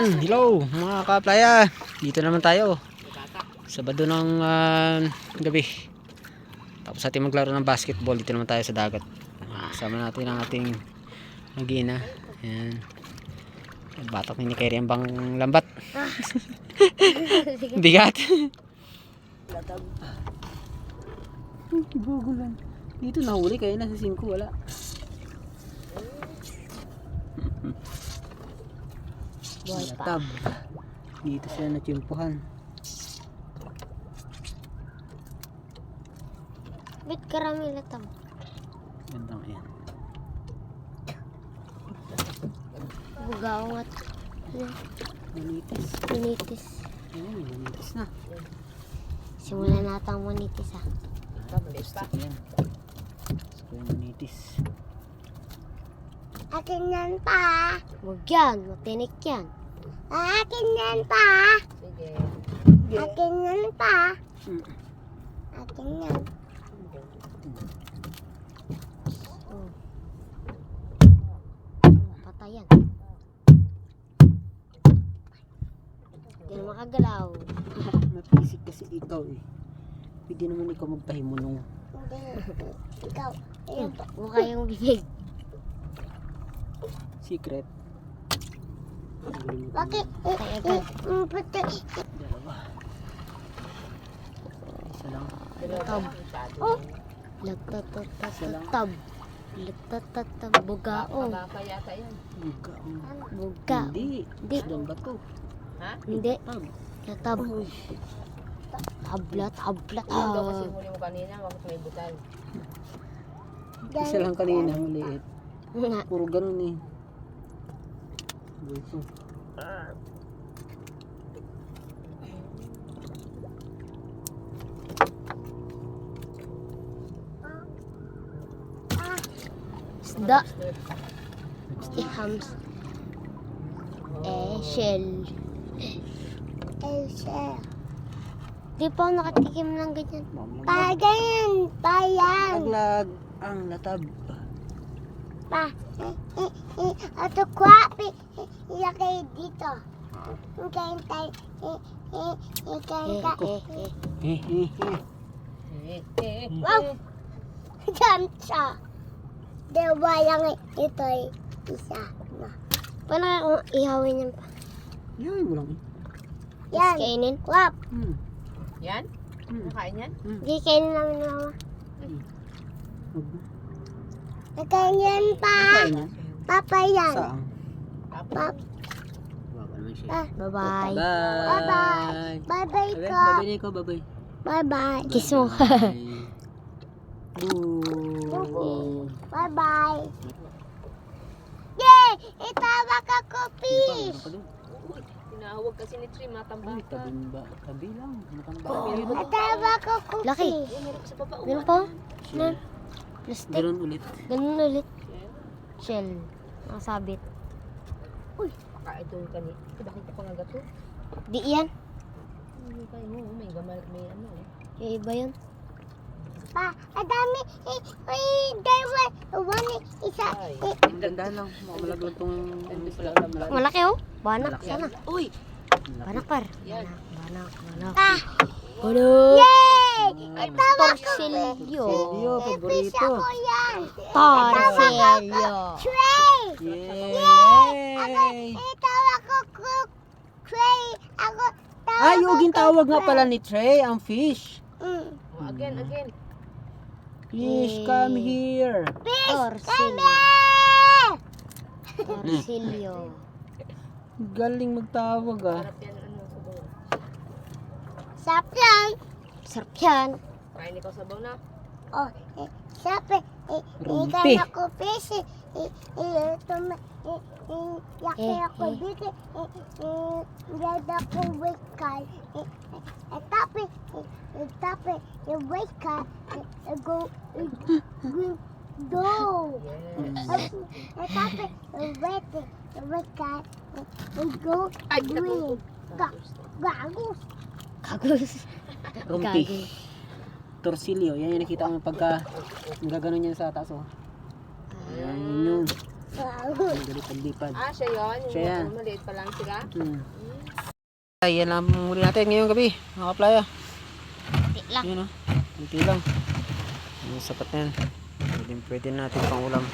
Yan, hello mga kaplaya. Dito naman tayo. Sabado ng gabi. Tapos ating maglaro ng basketball. Dito naman tayo sa dagat. Kasama natin ang ating mag-ina. Yan. Batok ni Kerry ang bang lambat. Bigat. Gugulan. Dito nahuli kayo na sa 5 wala. Latab. Dito siya natsimpuhan. Bit karami latab. Gandang yan. Bugaw at Manitis. manitis. Ayun, manitis na. Simulan natin ang manitis ha. Yan. So, manitis. Akin yan pa. Huwag yan, matinik yan. Akin yan pa. Sige. Akin yan pa. Mm. Akin yan. Patay yan. Hindi na makagalaw. Mapisik kasi ikaw eh. Pwede naman ikaw magpahimulong. Hindi. Ikaw. Ayun pa. Mukha yung bibig. Secret. Bakit? Puti. Dalawa. Isa lang. Latab. Oh. Latatatab. Latatatab. Bugao. Buga. Buga. Hindi. Hindi. Isdang bato. Hindi. Tab. Latab. Tablat. Tablat. Ito kasi huli mo kanina, bakit may butal? Isa lang kanina maliit. Puro ganun eh. Ito. Isda. Hams. Shell. Elsa. Di pa ako nakatikim ng ganyan. Pa ganyan. Pa yan. Aglag ang latab. Pa. Ato kwapi. Ilagay dito. Ikain tayo. Ikain ka. Wow. Jamsa. Diba lang ito ay isa na. Paano kung ihawin yan pa? Yan mo lang eh. Yan. Kainin? Kwap. Yan? Nakain yan? Hindi kainin namin ng mama. Nakain yan pa. Kain yan? Papa yan. Saan? Pap. Bawa naman siya. Ah. Bye-bye. Bye. Bye-bye Bye. ko. Bye-bye na ikaw. Bye-bye. Bye-bye. Kiss mo. Boo. Bye-bye. Yay! Itawa ka ko, fish. Tinahawag kasi ni Trim, Ay, matambaka. tabi lang. Matamba. Itawa ko ko, Laki. fish. Meron sa baba. Meron pa? Shell. Plastic. Ganun ulit. Ganun ulit. Shell. Nakasabit. Baka ito yung kanina. Ito bakit pa nga gato? Di yan. Ano kayo? May gamal, may ano eh. Yung iba yun. Pa, adami. Dalawa. One, isa. Ang ganda lang. Makalaglag tong... Malaki oh. Banak sana. Uy! Banak par. Yan. Banak. Banak. Ah. Banak. Yay! Itawa ko, Torsilyo. Seryo, fish paborito. ako yan. Torsilyo. Tray. Yay! Itawa ko, tray. Ako, tawa Ay, ko, yung tawag nga tray. pala ni Trey, ang fish. Mm. Oh, again. Fish, come here. Torsilyo. Torsilyo. Galing magtawag ah. Sarap yan, ano, sabaw. Sarap yan. Sarap yan. Kain ikaw sabaw na. Oh, sabi, Rumpi. ikan ako fish, yaki ako dito, gada ko wikal, tapi, yung wikal, go, do, tapi, wikal, go, green, gagus, Kagus. Rumpi. Gagi. Torsilyo. Yan yung nakita mo pagka gaganon yan sa taas oh. Ayan yun. Gagus. Lipad-lipad. Ah, siya yun. Siya yan. Maliit pa lang sila. Ay, yan lang muli natin ngayong gabi, mga kaplaya. Hindi lang. Yun o, kunti lang. Yung sapat na yan. Pwede natin pang ulam.